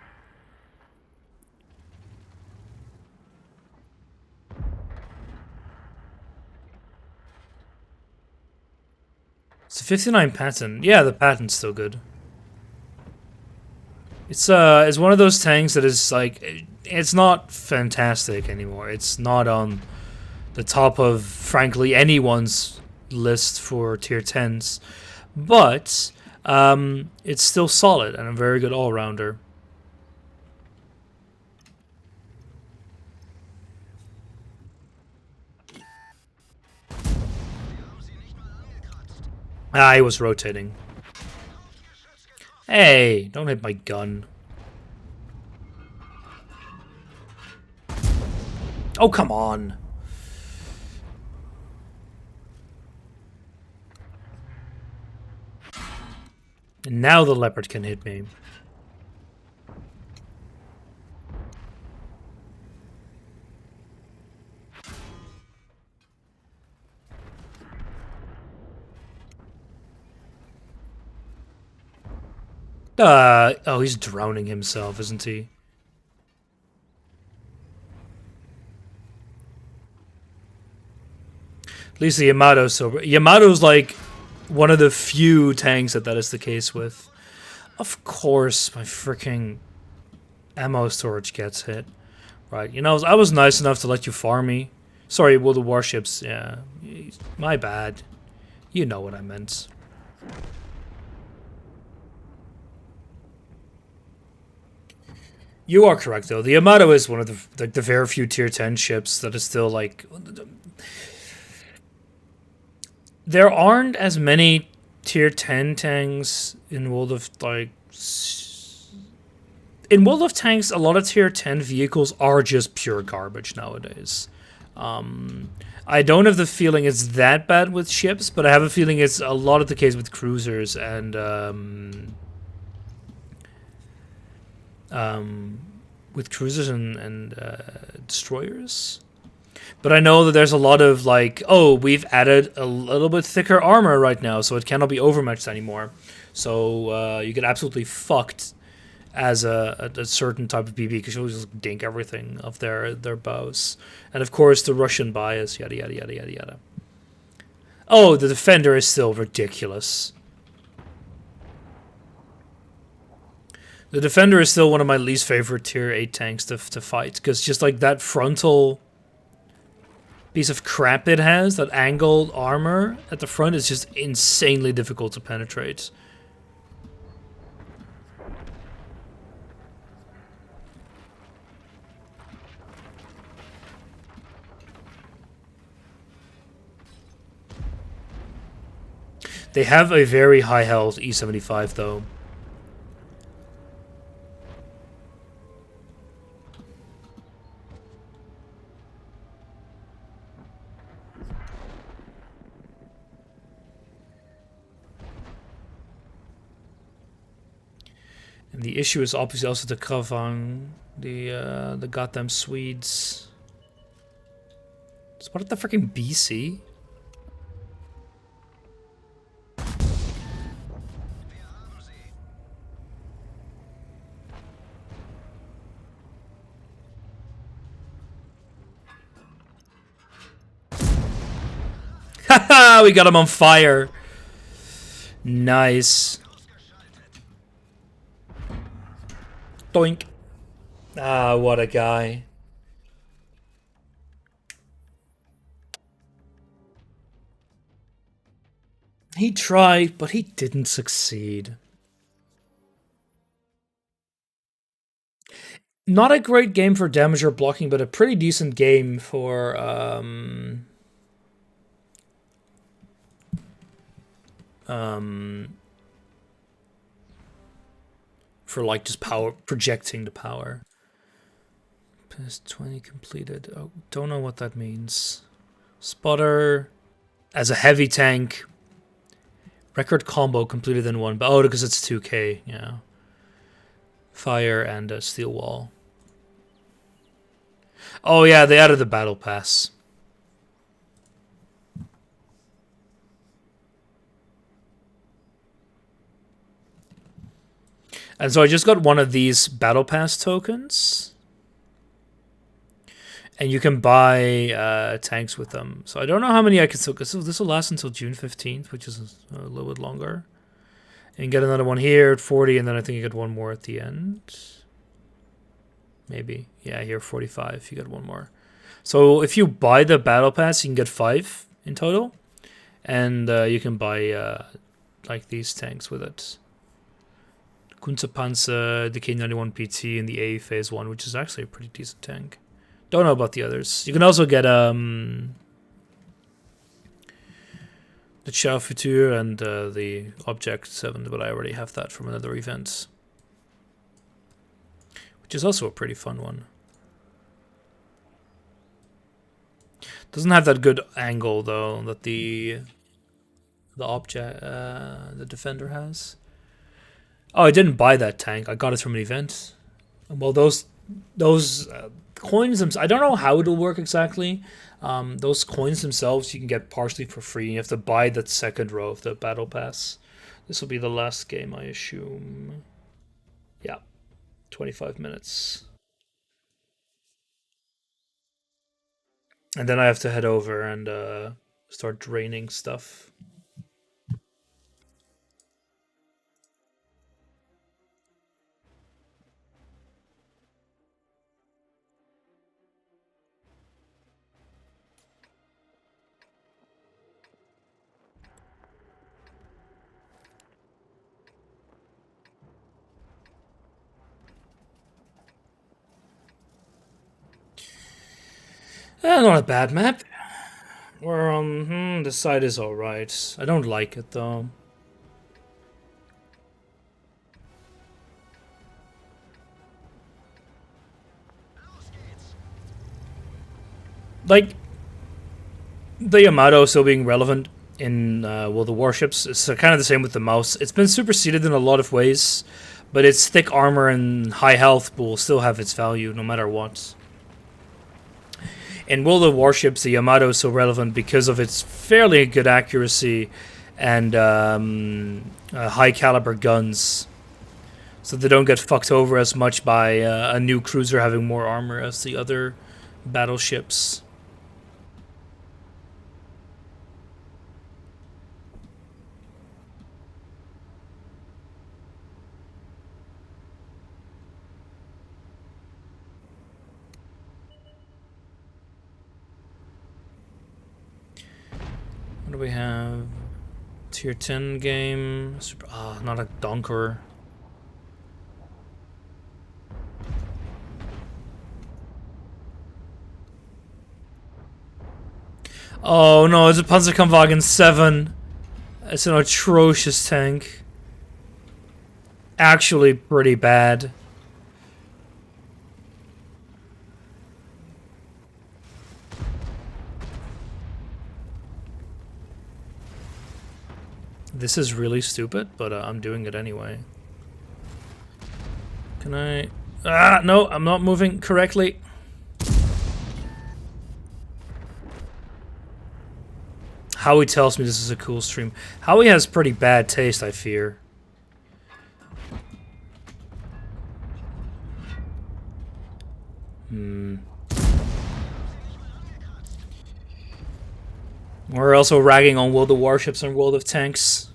It's a 59 patent. Yeah, the patent's still good. It's one of those tanks that is like, it's not fantastic anymore. It's not on the top of, frankly, anyone's list for tier 10s, but it's still solid and a very good all-rounder. I was rotating. Hey, don't hit my gun. Oh, come on. And now the leopard can hit me. Oh, he's drowning himself, isn't he? At least the Yamato's sober. Yamato's like one of the few tanks that is the case with. Of course, my freaking ammo storage gets hit. Right, you know, I was nice enough to let you farm me. Sorry, well, the warships, yeah. My bad. You know what I meant. You are correct, though. The Yamato is one of the very few tier 10 ships that is still, like... There aren't as many tier 10 tanks in World of, like... In World of Tanks, a lot of tier 10 vehicles are just pure garbage nowadays. I don't have the feeling it's that bad with ships, but I have a feeling it's a lot of the case with cruisers and... with cruisers and destroyers. But I know that there's a lot of like, oh, we've added a little bit thicker armor right now, so it cannot be overmatched anymore. So you get absolutely fucked as a certain type of BB because you'll just dink everything of their bows. And of course the Russian bias, yada yada yada yada yada. Oh, the Defender is still ridiculous. The Defender is still one of my least favorite tier 8 tanks to fight, because just like that frontal piece of crap it has, that angled armor at the front is just insanely difficult to penetrate. They have a very high health E75 though. And the issue is obviously also the Kravang, the goddamn Swedes. What the freaking BC? Haha, we got him on fire. Nice. Doink. Ah, what a guy. He tried, but he didn't succeed. Not a great game for damage or blocking, but a pretty decent game for For like just power projecting the power. Past 20 completed. Oh, don't know what that means. Spotter as a heavy tank. Record combo completed in one. Oh, because it's 2K. Yeah. Fire and a steel wall. Oh yeah, they added the battle pass. And so I just got one of these battle pass tokens. And you can buy tanks with them. So I don't know how many I can still... So this will last until June 15th, which is a little bit longer. And get another one here at 40, and then I think you get one more at the end. Maybe. Yeah, here 45, you get one more. So if you buy the battle pass, you can get 5 in total. And you can buy like these tanks with it. Kunze-Panzer, the K91 PT, and the A Phase 1, which is actually a pretty decent tank. Don't know about the others. You can also get the Chao Futur and the Object 7, but I already have that from another event. Which is also a pretty fun one. Doesn't have that good angle though that the object the Defender has. Oh, I didn't buy that tank. I got it from an event. Well, those coins, I don't know how it'll work exactly. Those coins themselves you can get partially for free. You have to buy that second row of the battle pass. This will be the last game, I assume. Yeah, 25 minutes. And then I have to head over and start draining stuff. Not a bad map. We're on... this side is alright. I don't like it, though. Like, the Yamato still being relevant in, well, the warships. It's kind of the same with the mouse. It's been superseded in a lot of ways, but its thick armor and high health will still have its value no matter what. In World of Warships, the Yamato is so relevant because of its fairly good accuracy and high caliber guns. So they don't get fucked over as much by a new cruiser having more armor as the other battleships. What do we have? Tier 10 game. Super, not a donker. Oh no, it's a Panzerkampfwagen 7. It's an atrocious tank. Actually pretty bad. This is really stupid, but I'm doing it anyway. Can I... no, I'm not moving correctly. Howie tells me this is a cool stream. Howie has pretty bad taste, I fear. We're also ragging on World of Warships and World of Tanks.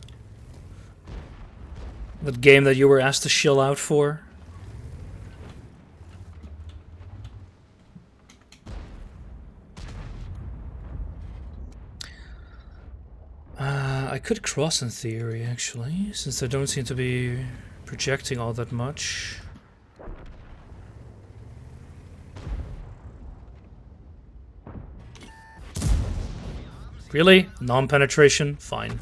That game that you were asked to shill out for. I could cross in theory, actually, since I don't seem to be projecting all that much. Really? Non-penetration? Fine.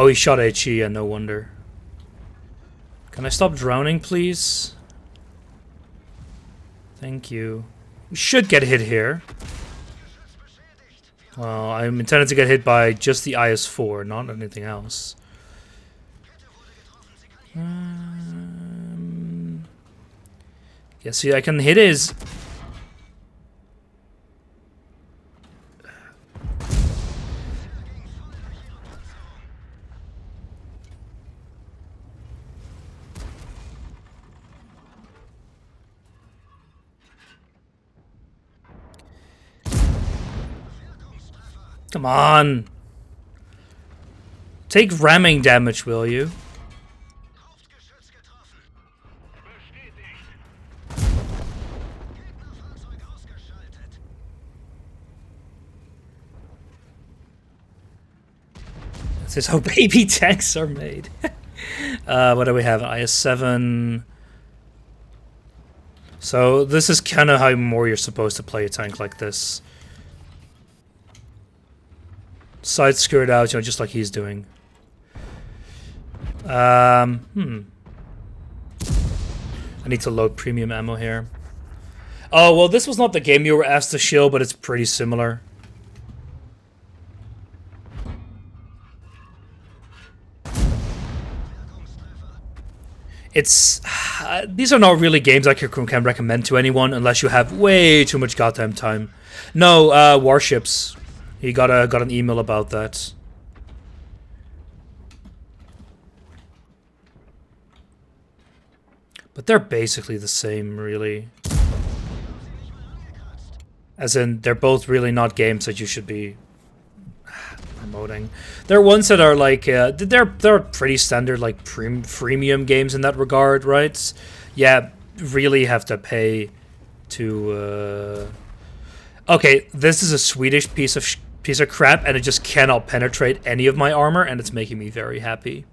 Oh, he shot HE, and no wonder. Can I stop drowning, please? Thank you. We should get hit here. Well, I'm intended to get hit by just the IS-4, not anything else. Yeah, see, I can hit his... Come on! Take ramming damage, will you? This is how baby tanks are made. What do we have? IS-7. So this is kind of how more you're supposed to play a tank like this. Side skirt out, you know, just like he's doing. I need to load premium ammo here. Oh, well, this was not the game you were asked to shill, but it's pretty similar. It's... these are not really games I can recommend to anyone unless you have way too much goddamn time. No, Warships. He got an email about that. But they're basically the same, really. As in, they're both really not games that you should be promoting. There are ones that are like, they're pretty standard, like freemium games in that regard, right? Yeah, really have to pay to. Okay, this is a Swedish piece of crap, and it just cannot penetrate any of my armor, and it's making me very happy.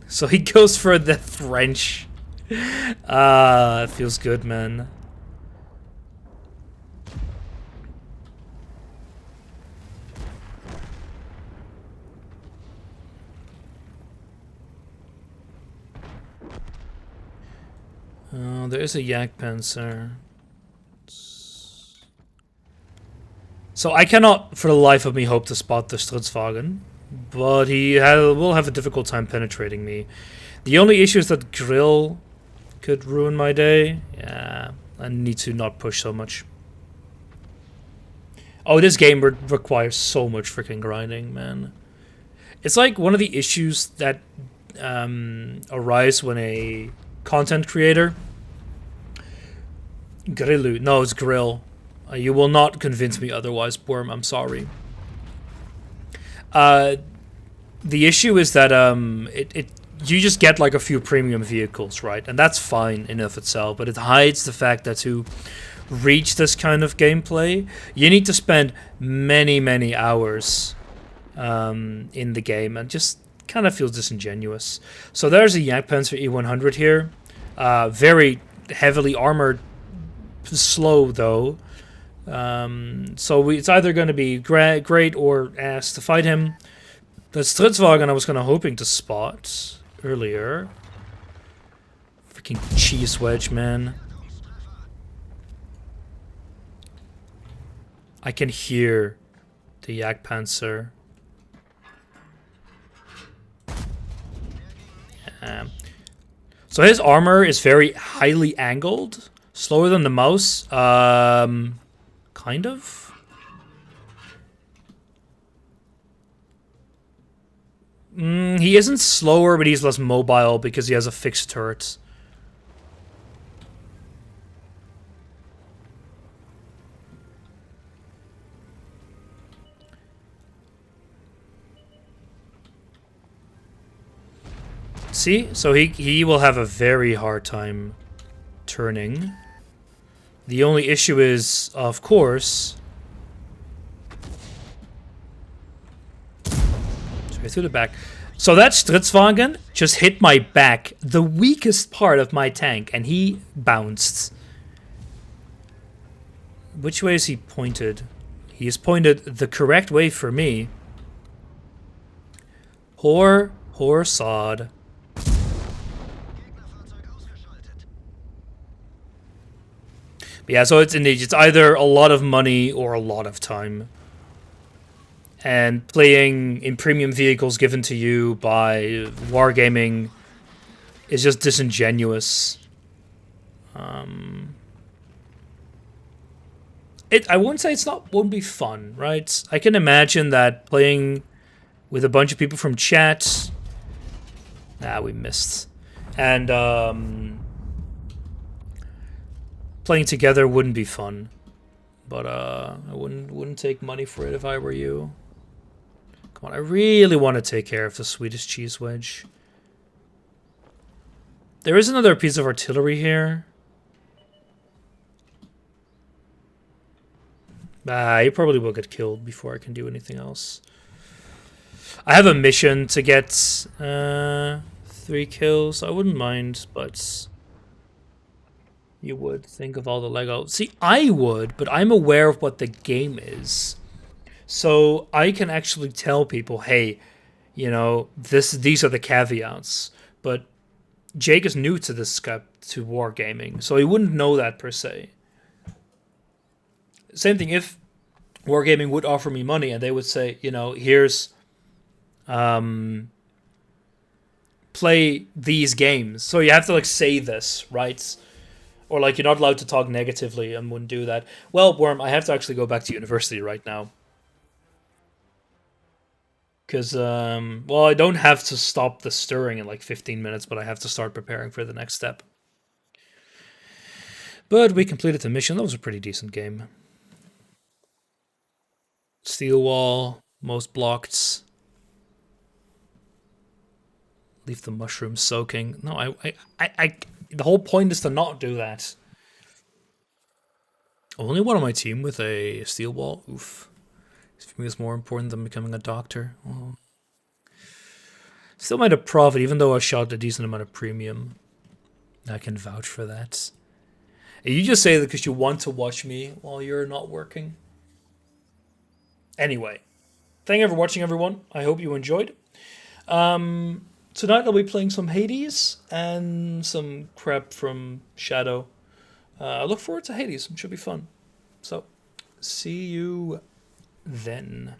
So he goes for the French. It feels good, man. Oh, there is a Jagdpanzer. So I cannot, for the life of me, hope to spot the Stridswagen, but he will have a difficult time penetrating me. The only issue is that Grill could ruin my day. Yeah, I need to not push so much. Oh, this game requires so much freaking grinding, man. It's like one of the issues that arise when a content creator... Grillu. No, it's Grill. You will not convince me otherwise, Worm. I'm sorry. The issue is that you just get like a few premium vehicles, right? And that's fine in of itself, but it hides the fact that to reach this kind of gameplay, you need to spend many, many hours in the game, and just kind of feels disingenuous. So there's a Jagdpanzer E100 here. Very heavily armored, slow though. So it's either going to be great or ass to fight him. The Stridswagen I was kind of hoping to spot earlier. Freaking cheese wedge, man. I can hear the Jagdpanzer. So his armor is very highly angled. Slower than the mouse. Kind of. He isn't slower, but he's less mobile because he has a fixed turret. See? So he will have a very hard time turning. The only issue is, of course... Sorry, through the back. So that Stridswagen just hit my back, the weakest part of my tank, and he bounced. Which way is he pointed? He is pointed the correct way for me. Whore sod. But yeah, so it's either a lot of money or a lot of time. And playing in premium vehicles given to you by Wargaming is just disingenuous. I wouldn't say won't be fun, right? I can imagine that playing with a bunch of people from chat. We missed. And playing together wouldn't be fun. But I wouldn't take money for it if I were you. Come on, I really want to take care of the Swedish cheese wedge. There is another piece of artillery here. He probably will get killed before I can do anything else. I have a mission to get 3 kills. I wouldn't mind, but you would think of all the Lego. See, I would, but I'm aware of what the game is. So I can actually tell people, hey, you know, these are the caveats. But Jake is new to this to wargaming, so he wouldn't know that per se. Same thing if Wargaming would offer me money and they would say, you know, here's play these games. So you have to like say this, right? Or like you're not allowed to talk negatively and wouldn't do that. Well, Worm, I have to actually go back to university right now. Because, well, I don't have to stop the stirring in like 15 minutes, but I have to start preparing for the next step. But we completed the mission. That was a pretty decent game. Steel wall, most blocked. Leave the mushrooms soaking. No, the whole point is to not do that. Only one on my team with a steel wall. Oof. For me, it's more important than becoming a doctor. Oh. Still made a profit, even though I shot a decent amount of premium. I can vouch for that. And you just say that because you want to watch me while you're not working. Anyway, thank you for watching, everyone. I hope you enjoyed. Tonight I'll be playing some Hades and some crap from Shadow. I look forward to Hades. It should be fun. So, see you then.